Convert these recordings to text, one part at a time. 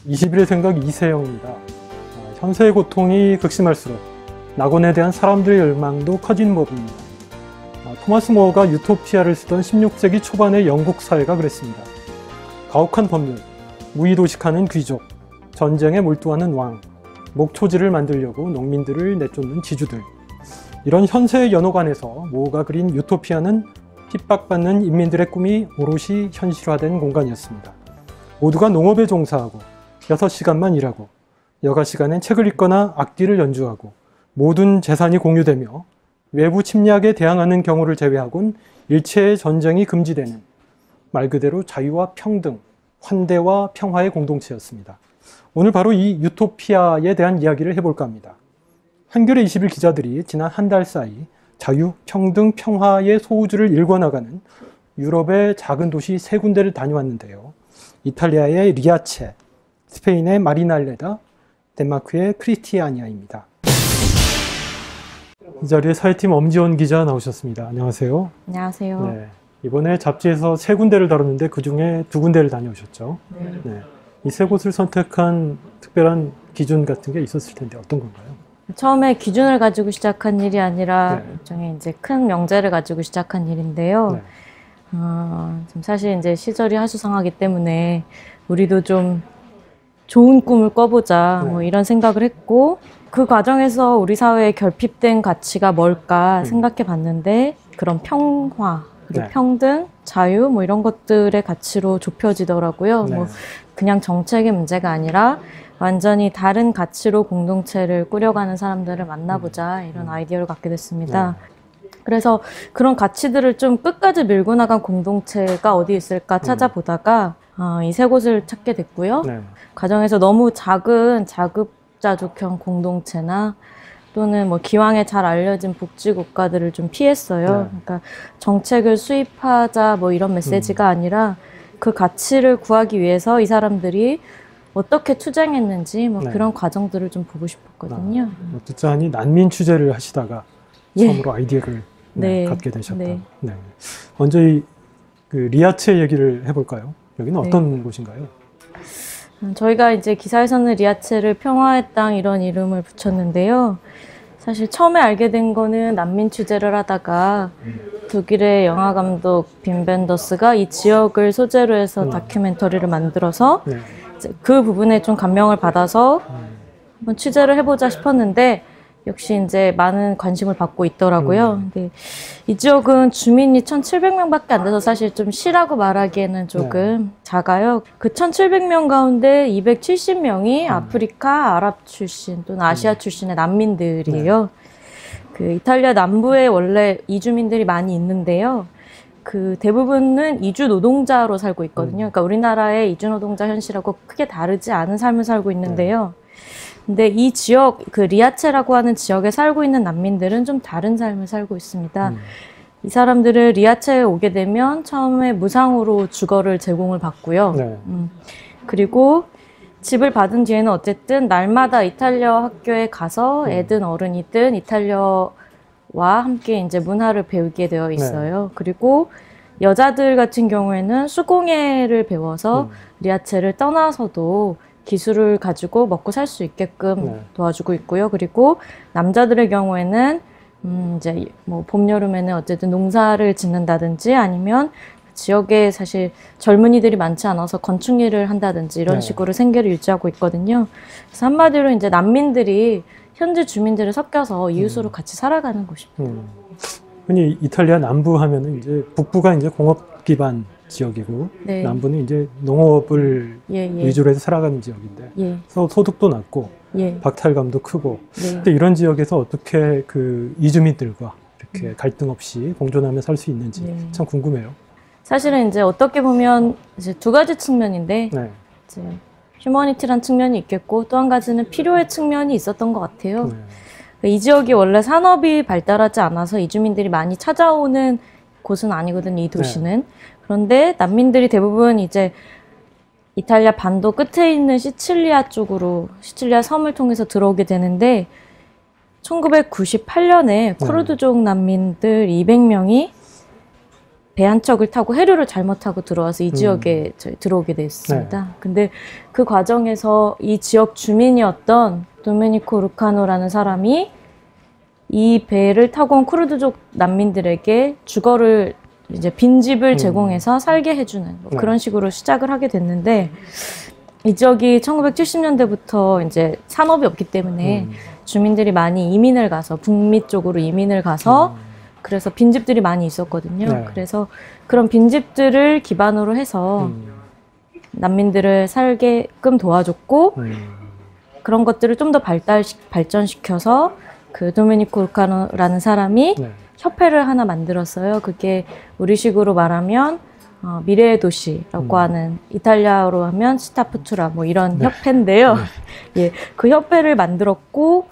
21의 생각 이세영입니다. 현세의 고통이 극심할수록 낙원에 대한 사람들의 열망도 커지는 법입니다. 토마스 모어가 유토피아를 쓰던 16세기 초반의 영국 사회가 그랬습니다. 가혹한 법률, 무의도식하는 귀족, 전쟁에 몰두하는 왕, 목초지를 만들려고 농민들을 내쫓는 지주들. 이런 현세의 연옥 안에서 모어가 그린 유토피아는 핍박받는 인민들의 꿈이 오롯이 현실화된 공간이었습니다. 모두가 농업에 종사하고 6시간만 일하고 여가 시간엔 책을 읽거나 악기를 연주하고 모든 재산이 공유되며 외부 침략에 대항하는 경우를 제외하곤 일체의 전쟁이 금지되는 말 그대로 자유와 평등, 환대와 평화의 공동체였습니다. 오늘 바로 이 유토피아에 대한 이야기를 해볼까 합니다. 한겨레 20일 기자들이 지난 한 달 사이 자유, 평등, 평화의 소우주를 일궈나가는 유럽의 작은 도시 3군데를 다녀왔는데요. 이탈리아의 리아체, 스페인의 마리날레다, 덴마크의 크리스티아니아입니다. 이 자리에 사회팀 엄지원 기자 나오셨습니다. 안녕하세요. 안녕하세요. 네, 이번에 잡지에서 3군데를 다뤘는데 그중에 2군데를 다녀오셨죠. 네. 이 3곳을 선택한 특별한 기준 같은 게 있었을 텐데 어떤 건가요? 처음에 기준을 가지고 시작한 일이 아니라 일종의 이제 큰 명제를 가지고 시작한 일인데요. 좀 사실 이제 시절이 하수상하기 때문에 우리도 좀 좋은 꿈을 꿔보자 뭐 이런 생각을 했고, 그 과정에서 우리 사회에 결핍된 가치가 뭘까 생각해 봤는데 그런 평화, 그리고 평등, 자유 뭐 이런 것들의 가치로 좁혀지더라고요. 뭐 그냥 정책의 문제가 아니라 완전히 다른 가치로 공동체를 꾸려가는 사람들을 만나보자 이런 아이디어를 갖게 됐습니다. 그래서 그런 가치들을 좀 끝까지 밀고 나간 공동체가 어디 있을까 찾아보다가 이 3곳을 찾게 됐고요. 과정에서 너무 작은 자급자족형 공동체나 또는 뭐 기왕에 잘 알려진 복지국가들을 좀 피했어요. 그러니까 정책을 수입하자 뭐 이런 메시지가 아니라 그 가치를 구하기 위해서 이 사람들이 어떻게 투쟁했는지 뭐 그런 과정들을 좀 보고 싶었거든요. 듣자 하니 난민 취재를 하시다가 처음으로 아이디어를 갖게 되셨다. 먼저 그 리아체 얘기를 해볼까요? 여기는 어떤 곳인가요? 저희가 이제 기사에서는 리아체를 평화의 땅 이런 이름을 붙였는데요. 사실 처음에 알게 된 거는 난민 취재를 하다가 독일의 영화 감독 빔 벤더스가 이 지역을 소재로 해서 다큐멘터리를 만들어서 그 부분에 좀 감명을 받아서 한번 취재를 해보자 싶었는데 역시 이제 많은 관심을 받고 있더라고요. 근데 이 지역은 주민이 1,700명밖에 안 돼서 사실 좀 시라고 말하기에는 조금 작아요. 그 1,700명 가운데 270명이 아프리카, 아랍 출신 또는 아시아 출신의 난민들이에요. 그 이탈리아 남부에 원래 이주민들이 많이 있는데요. 그 대부분은 이주 노동자로 살고 있거든요. 그러니까 우리나라의 이주 노동자 현실하고 크게 다르지 않은 삶을 살고 있는데요. 근데 이 지역, 그 리아체라고 하는 지역에 살고 있는 난민들은 좀 다른 삶을 살고 있습니다. 이 사람들을 리아체에 오게 되면 처음에 무상으로 주거를 제공을 받고요. 그리고 집을 받은 뒤에는 어쨌든 날마다 이탈리아 학교에 가서 애든 어른이든 이탈리아와 함께 이제 문화를 배우게 되어 있어요. 그리고 여자들 같은 경우에는 수공예를 배워서 리아체를 떠나서도 기술을 가지고 먹고 살 수 있게끔 도와주고 있고요. 그리고 남자들의 경우에는 이제 뭐 봄, 여름에는 어쨌든 농사를 짓는다든지 아니면 지역에 사실 젊은이들이 많지 않아서 건축 일을 한다든지 이런 식으로 생계를 유지하고 있거든요. 그래서 한마디로 이제 난민들이 현지 주민들을 섞여서 이웃으로 같이 살아가는 곳입니다. 흔히 이탈리아 남부 하면은 이제 북부가 이제 공업 기반 지역이고 남부는 이제 농업을 위주로 해서 살아가는 지역인데 소득도 낮고 박탈감도 크고 근데 이런 지역에서 어떻게 그 이주민들과 이렇게 갈등 없이 공존하며 살 수 있는지 참 궁금해요. 사실은 이제 어떻게 보면 이제 2가지 측면인데 이제 휴머니티란 측면이 있겠고 또 한 가지는 필요의 측면이 있었던 것 같아요. 이 지역이 원래 산업이 발달하지 않아서 이주민들이 많이 찾아오는 곳은 아니거든요, 이 도시는. 그런데 난민들이 대부분 이제 이탈리아 반도 끝에 있는 시칠리아 쪽으로, 시칠리아 섬을 통해서 들어오게 되는데 1998년에 쿠르드족 난민들 200명이 배 한 척을 타고 해류를 잘못 타고 들어와서 이 지역에 들어오게 됐습니다. 네. 근데 그 과정에서 이 지역 주민이었던 도메니코 루카노라는 사람이 이 배를 타고 온 쿠르드족 난민들에게 주거를 이제 빈집을 제공해서 살게 해주는 뭐 그런 식으로 시작을 하게 됐는데 이 지역이 1970년대부터 이제 산업이 없기 때문에 주민들이 많이 이민을 가서 북미 쪽으로 이민을 가서 그래서 빈집들이 많이 있었거든요. 네. 그래서 그런 빈집들을 기반으로 해서 난민들을 살게끔 도와줬고 그런 것들을 좀 더 발전시켜서 그 도메니코 루카노라는 사람이 네. 협회를 하나 만들었어요. 그게 우리식으로 말하면 미래의 도시라고 하는 이탈리아어로 하면 스타푸투라 뭐 이런 협회인데요. 예, 그 협회를 만들었고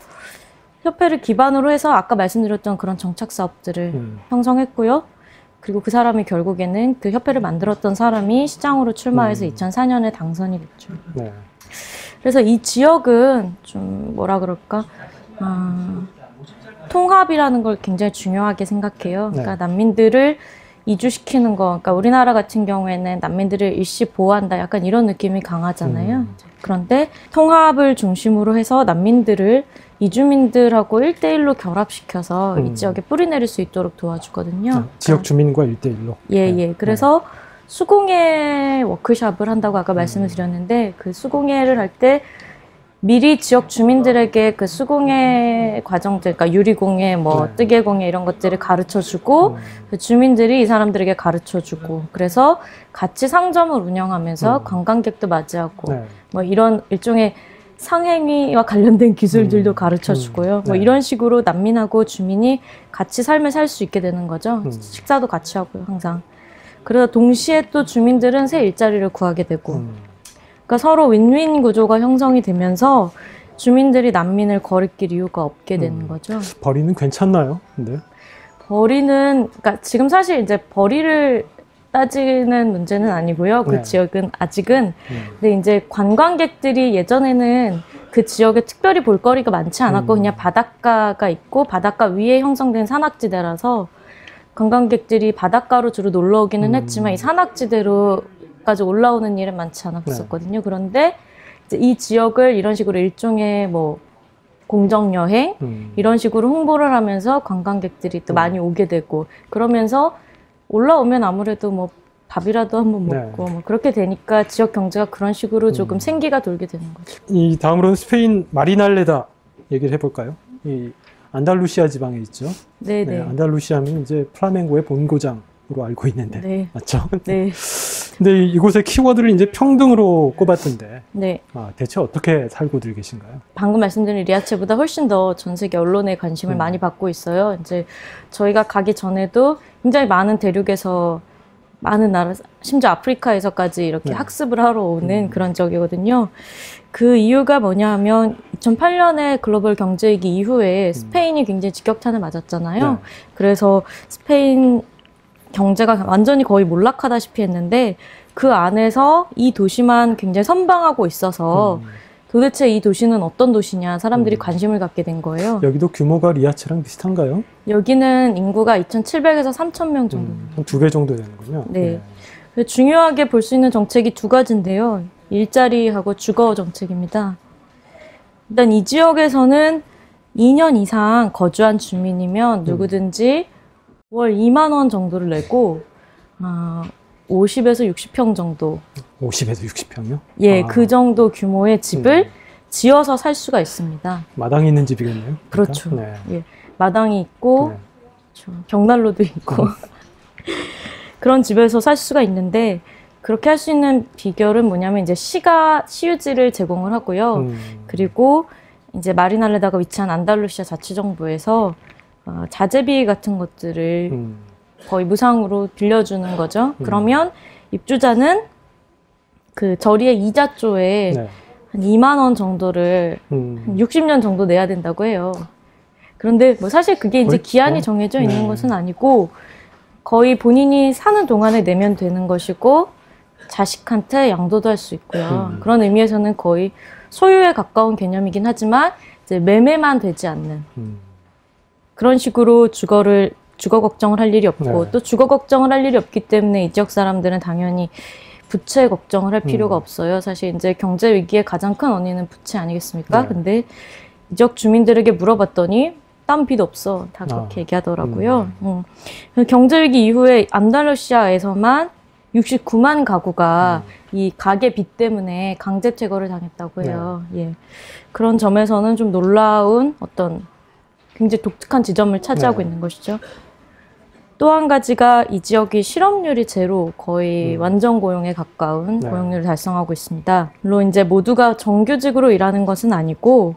협회를 기반으로 해서 아까 말씀드렸던 그런 정착 사업들을 형성했고요. 그리고 그 사람이 결국에는 그 협회를 만들었던 사람이 시장으로 출마해서 2004년에 당선이 됐죠. 네. 그래서 이 지역은 좀 뭐라 그럴까 통합이라는 걸 굉장히 중요하게 생각해요. 네. 그러니까 난민들을 이주시키는 거, 그러니까 우리나라 같은 경우에는 난민들을 일시 보호한다 약간 이런 느낌이 강하잖아요. 그런데 통합을 중심으로 해서 난민들을 이주민들하고 1대1로 결합시켜서 이 지역에 뿌리내릴 수 있도록 도와주거든요. 지역 주민과 1대1로. 예, 예. 그래서 수공예 워크숍을 한다고 아까 말씀을 드렸는데 그 수공예를 할 때 미리 지역 주민들에게 그 수공예 과정들, 그러니까 유리공예, 뭐 뜨개공예 이런 것들을 가르쳐주고 그 주민들이 이 사람들에게 가르쳐주고 그래서 같이 상점을 운영하면서 관광객도 맞이하고 뭐 이런 일종의 상행위와 관련된 기술들도 가르쳐주고요. 뭐 이런 식으로 난민하고 주민이 같이 삶을 살 수 있게 되는 거죠. 식사도 같이 하고요, 항상. 그래서 동시에 또 주민들은 새 일자리를 구하게 되고 그러니까 서로 윈윈 구조가 형성이 되면서 주민들이 난민을 거리낄 이유가 없게 되는 거죠. 벌이는 괜찮나요? 근데 벌이는 그러니까 지금 사실 이제 벌이를 따지는 문제는 아니고요. 그 지역은 아직은. 근데 이제 관광객들이 예전에는 그 지역에 특별히 볼거리가 많지 않았고 그냥 바닷가가 있고 바닷가 위에 형성된 산악지대라서 관광객들이 바닷가로 주로 놀러 오기는 했지만 이 산악지대로까지 올라오는 일은 많지 않았었거든요. 그런데 이제 이 지역을 이런 식으로 일종의 뭐 공정여행 이런 식으로 홍보를 하면서 관광객들이 또 많이 오게 되고 그러면서 올라오면 아무래도 뭐 밥이라도 한번 먹고 뭐 그렇게 되니까 지역 경제가 그런 식으로 조금 생기가 돌게 되는 거죠. 이 다음으로는 스페인 마리날레다 얘기를 해볼까요? 이 안달루시아 지방에 있죠. 네네. 안달루시아는 이제 플라멩고의 본고장으로 알고 있는데 맞죠? 네. 근데 이곳의 키워드를 이제 평등으로 꼽았던데 네. 대체 어떻게 살고들 계신가요? 방금 말씀드린 리아체보다 훨씬 더 전 세계 언론의 관심을 많이 받고 있어요. 이제 저희가 가기 전에도 굉장히 많은 대륙에서 많은 나라, 심지어 아프리카에서까지 이렇게 학습을 하러 오는 그런 지역이거든요. 그 이유가 뭐냐 하면 2008년에 글로벌 경제위기 이후에 스페인이 굉장히 직격탄을 맞았잖아요. 그래서 스페인 경제가 완전히 거의 몰락하다시피 했는데 그 안에서 이 도시만 굉장히 선방하고 있어서 도대체 이 도시는 어떤 도시냐 사람들이 관심을 갖게 된 거예요. 여기도 규모가 리아체랑 비슷한가요? 여기는 인구가 2,700에서 3,000명 정도. 한 2배 정도 되는군요. 네. 중요하게 볼 수 있는 정책이 두 가지인데요. 일자리하고 주거 정책입니다. 일단 이 지역에서는 2년 이상 거주한 주민이면 누구든지 월 2만 원 정도를 내고 50에서 60평 정도. 50에서 60평이요? 예, 그 정도 규모의 집을 지어서 살 수가 있습니다. 마당이 있는 집이겠네요. 그렇죠. 그러니까? 네. 예, 마당이 있고 벽난로도 있고 그런 집에서 살 수가 있는데 그렇게 할 수 있는 비결은 뭐냐면 이제 시유지를 제공을 하고요. 그리고 이제 마리날레다가 위치한 안달루시아 자치정부에서 자재비 같은 것들을 거의 무상으로 빌려주는 거죠. 그러면 입주자는 그 저리의 이자조에 한 2만 원 정도를 한 60년 정도 내야 된다고 해요. 그런데 뭐 사실 그게 이제 기한이 정해져 있는 것은 아니고 거의 본인이 사는 동안에 내면 되는 것이고 자식한테 양도도 할 수 있고요. 그런 의미에서는 거의 소유에 가까운 개념이긴 하지만 이제 매매만 되지 않는 그런 식으로 주거를 주거 걱정을 할 일이 없고 네. 또 주거 걱정을 할 일이 없기 때문에 이 지역 사람들은 당연히 부채 걱정을 할 필요가 없어요. 사실 이제 경제 위기의 가장 큰 원인은 부채 아니겠습니까? 네. 근데 이 지역 주민들에게 물어봤더니 딴 빚 없어. 다 그렇게 얘기하더라고요. 경제 위기 이후에 안달루시아에서만 69만 가구가 이 가계 빚 때문에 강제 퇴거를 당했다고 해요. 예. 그런 점에서는 좀 놀라운 어떤 굉장히 독특한 지점을 차지하고 있는 것이죠. 또 한 가지가 이 지역이 실업률이 제로, 거의 완전 고용에 가까운 고용률을 달성하고 있습니다. 물론 이제 모두가 정규직으로 일하는 것은 아니고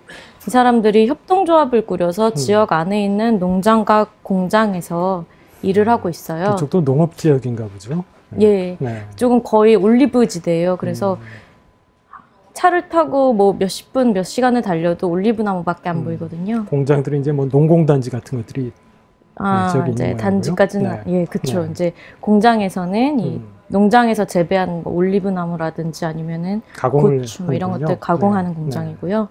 이 사람들이 협동조합을 꾸려서 지역 안에 있는 농장과 공장에서 일을 하고 있어요. 그쪽도 농업 지역인가 보죠? 예, 조금 거의 올리브 지대예요. 그래서 차를 타고 뭐 몇십 분, 몇 시간을 달려도 올리브 나무밖에 안 보이거든요. 공장들이 이제 뭐 농공단지 같은 것들이 지역에 이제 있는 단지까지는 예, 그렇죠. 이제 공장에서는 이 농장에서 재배한 뭐 올리브 나무라든지 아니면은 고추 뭐 이런 것들 가공하는 공장이고요.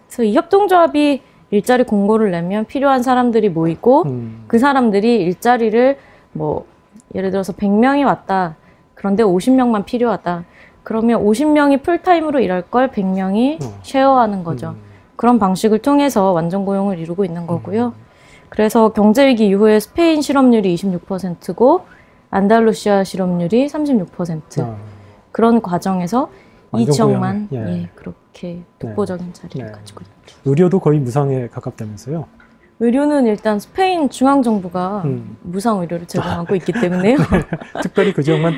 그래서 이 협동조합이 일자리 공고를 내면 필요한 사람들이 모이고 그 사람들이 일자리를 뭐 예를 들어서 100명이 왔다. 그런데 50명만 필요하다. 그러면 50명이 풀타임으로 일할 걸 100명이 쉐어하는 거죠. 그런 방식을 통해서 완전 고용을 이루고 있는 거고요. 그래서 경제위기 이후에 스페인 실업률이 26%고 안달루시아 실업률이 36%. 그런 과정에서 이 지역만 그렇게 독보적인 자리를 가지고 있죠. 의료도 거의 무상에 가깝다면서요? 의료는 일단 스페인 중앙정부가 무상 의료를 제공하고 있기 때문에요. 특별히 그 지역만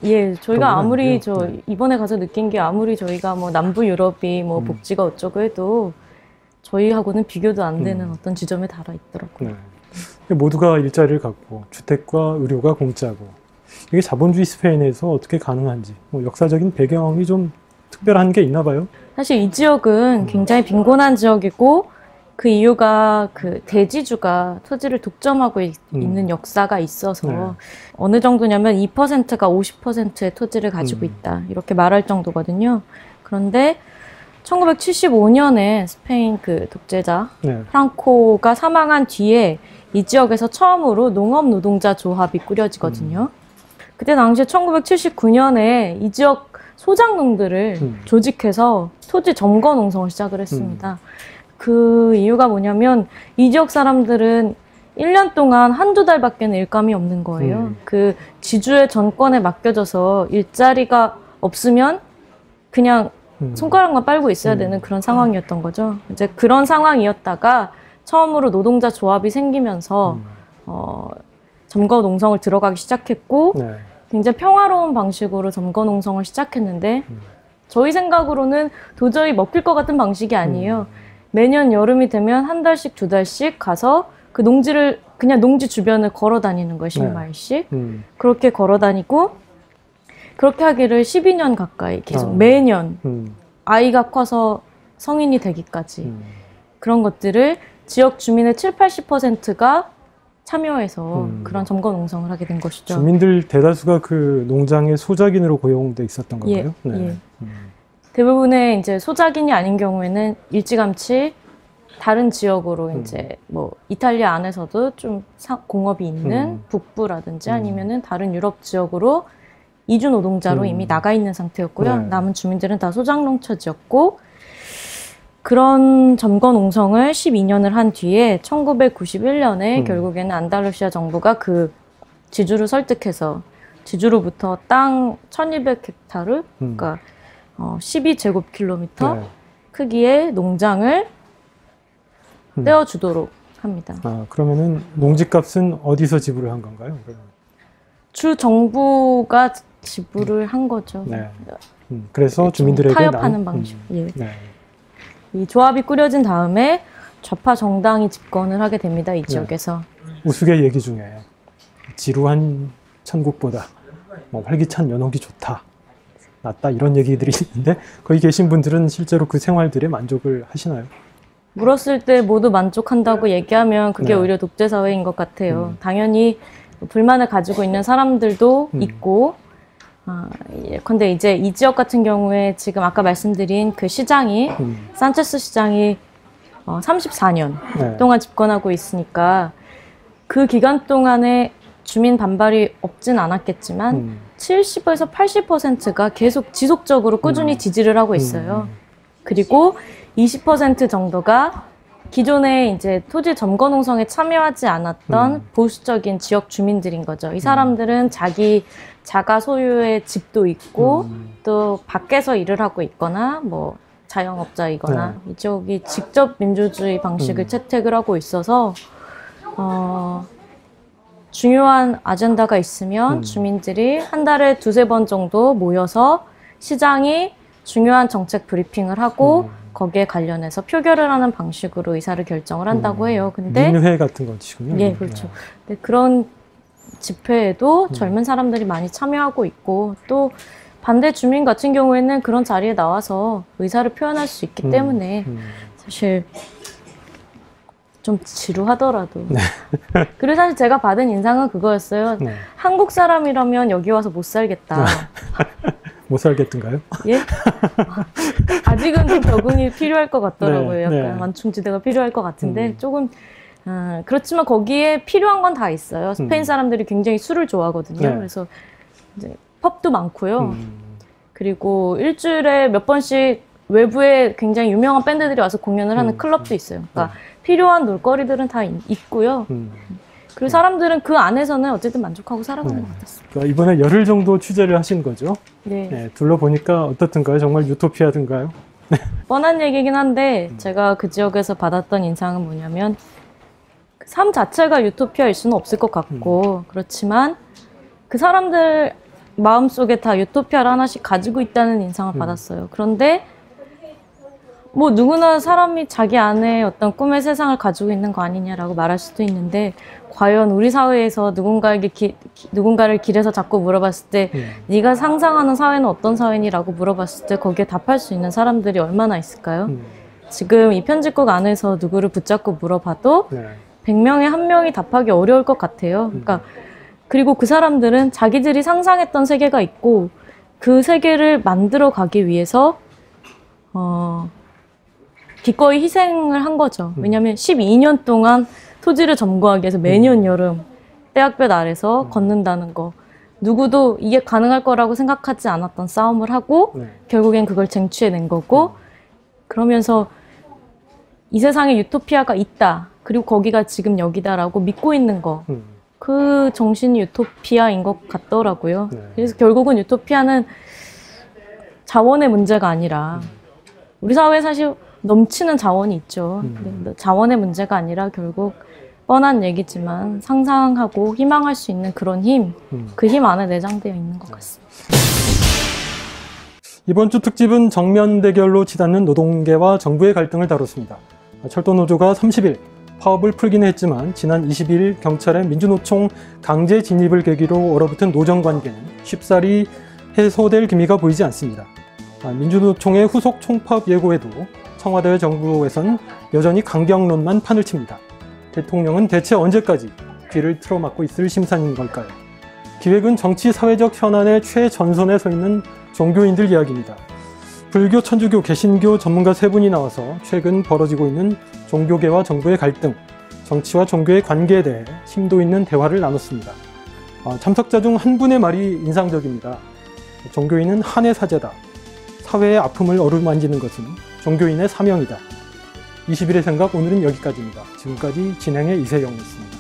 예, 저희가 아무리 이번에 가서 느낀 게 아무리 저희가 뭐 남부 유럽이 뭐 복지가 어쩌고 해도 저희하고는 비교도 안 되는 어떤 지점에 달아 있더라고요. 모두가 일자리를 갖고 주택과 의료가 공짜고 이게 자본주의 스페인에서 어떻게 가능한지 뭐 역사적인 배경이 좀 특별한 게 있나 봐요. 사실 이 지역은 굉장히 빈곤한 지역이고 그 이유가 그 대지주가 토지를 독점하고 있는 역사가 있어서 어느 정도냐면 2%가 50%의 토지를 가지고 있다 이렇게 말할 정도거든요. 그런데 1975년에 스페인 그 독재자 프랑코가 사망한 뒤에 이 지역에서 처음으로 농업 노동자 조합이 꾸려지거든요. 그때 당시에 1979년에 이 지역 소작농들을 조직해서 토지 점거 농성을 시작을 했습니다. 그 이유가 뭐냐면 이 지역 사람들은 1년 동안 한두 달밖에는 일감이 없는 거예요. 그 지주의 전권에 맡겨져서 일자리가 없으면 그냥 손가락만 빨고 있어야 되는 그런 상황이었던 거죠. 이제 그런 상황이었다가 처음으로 노동자 조합이 생기면서 점거 농성을 들어가기 시작했고 굉장히 평화로운 방식으로 점거 농성을 시작했는데 저희 생각으로는 도저히 먹힐 것 같은 방식이 아니에요. 매년 여름이 되면 한 달씩 두 달씩 가서 그 농지를 그냥 농지 주변을 걸어 다니는 거예요. 10마일씩. 그렇게 걸어 다니고 그렇게 하기를 12년 가까이 계속 매년 아이가 커서 성인이 되기까지 그런 것들을 지역 주민의 70~80%가 참여해서 그런 점거 농성을 하게 된 것이죠. 주민들 대다수가 그 농장의 소작인으로 고용돼 있었던 건가요? 대부분의 이제 소작인이 아닌 경우에는 일찌감치 다른 지역으로 이제 뭐 이탈리아 안에서도 좀 공업이 있는 북부라든지 아니면은 다른 유럽 지역으로 이주 노동자로 이미 나가 있는 상태였고요. 남은 주민들은 다 소작농처지였고 그런 점거 농성을 12년을 한 뒤에 1991년에 결국에는 안달루시아 정부가 그 지주를 설득해서 지주로부터 땅 1200헥타르 그러니까 12제곱킬로미터 크기의 농장을 떼어주도록 합니다. 그러면은 농지값은 어디서 지불을 한 건가요? 주 정부가 지불을 한 거죠. 그래서 주민들에게 타협하는 방식. 이 조합이 꾸려진 다음에 좌파 정당이 집권을 하게 됩니다. 이 지역에서. 우스갯 얘기 중에 지루한 천국보다 뭐 활기찬 연옥이 좋다. 낫다 이런 얘기들이 있는데 거기 계신 분들은 실제로 그 생활들에 만족을 하시나요? 물었을 때 모두 만족한다고 얘기하면 그게 오히려 독재사회인 것 같아요. 당연히 불만을 가지고 있는 사람들도 있고 근데 이제 이 지역 같은 경우에 지금 아까 말씀드린 그 시장이 산체스 시장이 34년 동안 집권하고 있으니까 그 기간 동안에 주민 반발이 없진 않았겠지만 70에서 80%가 계속 지속적으로 꾸준히 지지를 하고 있어요. 그리고 20% 정도가 기존에 이제 토지 점거 농성에 참여하지 않았던 보수적인 지역 주민들인 거죠. 이 사람들은 자기 자가 소유의 집도 있고 또 밖에서 일을 하고 있거나 뭐 자영업자이거나 이쪽이 직접 민주주의 방식을 채택을 하고 있어서 중요한 아젠다가 있으면 주민들이 한 달에 2-3번 정도 모여서 시장이 중요한 정책 브리핑을 하고 거기에 관련해서 표결을 하는 방식으로 의사를 결정을 한다고 해요. 근데 민회 같은 것이군요. 예, 그렇죠. 근데 그런 집회에도 젊은 사람들이 많이 참여하고 있고 또 반대 주민 같은 경우에는 그런 자리에 나와서 의사를 표현할 수 있기 때문에 사실 좀 지루하더라도 그리고 사실 제가 받은 인상은 그거였어요. 한국 사람이라면 여기 와서 못 살겠다. 못 살겠던가요? 예? 아직은 좀 적응이 필요할 것 같더라고요. 약간 완충지대가 필요할 것 같은데 조금 그렇지만 거기에 필요한 건 다 있어요. 스페인 사람들이 굉장히 술을 좋아하거든요. 그래서 이제 펍도 많고요. 그리고 일주일에 몇 번씩 외부에 굉장히 유명한 밴드들이 와서 공연을 하는 클럽도 있어요. 그러니까 필요한 놀거리들은 다 있고요. 그리고 사람들은 그 안에서는 어쨌든 만족하고 살아가는 것 같았어요. 그러니까 이번에 열흘 정도 취재를 하신 거죠? 네. 네, 둘러보니까 어떻던가요? 정말 유토피아든가요? 뻔한 얘기긴 한데 제가 그 지역에서 받았던 인상은 뭐냐면 삶 자체가 유토피아일 수는 없을 것 같고 그렇지만 그 사람들 마음속에 다 유토피아를 하나씩 가지고 있다는 인상을 받았어요. 그런데 뭐 누구나 사람이 자기 안에 어떤 꿈의 세상을 가지고 있는 거 아니냐라고 말할 수도 있는데 과연 우리 사회에서 누군가를 길에서 자꾸 물어봤을 때 네가 상상하는 사회는 어떤 사회니라고 물어봤을 때 거기에 답할 수 있는 사람들이 얼마나 있을까요? 지금 이 편집국 안에서 누구를 붙잡고 물어봐도 100명에 1명이 답하기 어려울 것 같아요. 그러니까 그리고 그 사람들은 자기들이 상상했던 세계가 있고 그 세계를 만들어 가기 위해서 기꺼이 희생을 한 거죠. 왜냐하면 12년 동안 토지를 점거하기 위해서 매년 여름 떼약볕 아래서 걷는다는 거 누구도 이게 가능할 거라고 생각하지 않았던 싸움을 하고 결국엔 그걸 쟁취해낸 거고 그러면서 이 세상에 유토피아가 있다. 그리고 거기가 지금 여기다라고 믿고 있는 거. 그 정신이 유토피아인 것 같더라고요. 그래서 결국은 유토피아는 자원의 문제가 아니라 우리 사회에 사실 넘치는 자원이 있죠. 자원의 문제가 아니라 결국 뻔한 얘기지만 상상하고 희망할 수 있는 그런 힘, 그 힘 안에 내장되어 있는 것 같습니다. 이번 주 특집은 정면 대결로 치닫는 노동계와 정부의 갈등을 다뤘습니다. 철도노조가 30일 파업을 풀기는 했지만 지난 22일 경찰의 민주노총 강제 진입을 계기로 얼어붙은 노정관계는 쉽사리 해소될 기미가 보이지 않습니다. 민주노총의 후속 총파업 예고에도 청와대와 정부에선 여전히 강경론만 판을 칩니다. 대통령은 대체 언제까지 귀를 틀어막고 있을 심산인 걸까요? 기획은 정치 사회적 현안의 최전선에 서 있는 종교인들 이야기입니다. 불교, 천주교, 개신교 전문가 3분이 나와서 최근 벌어지고 있는 종교계와 정부의 갈등, 정치와 종교의 관계에 대해 심도 있는 대화를 나눴습니다. 참석자 중 한 분의 말이 인상적입니다. 종교인은 한의 사제다. 사회의 아픔을 어루만지는 것은 종교인의 사명이다. 21의 생각 오늘은 여기까지입니다. 지금까지 진행의 이세영이었습니다.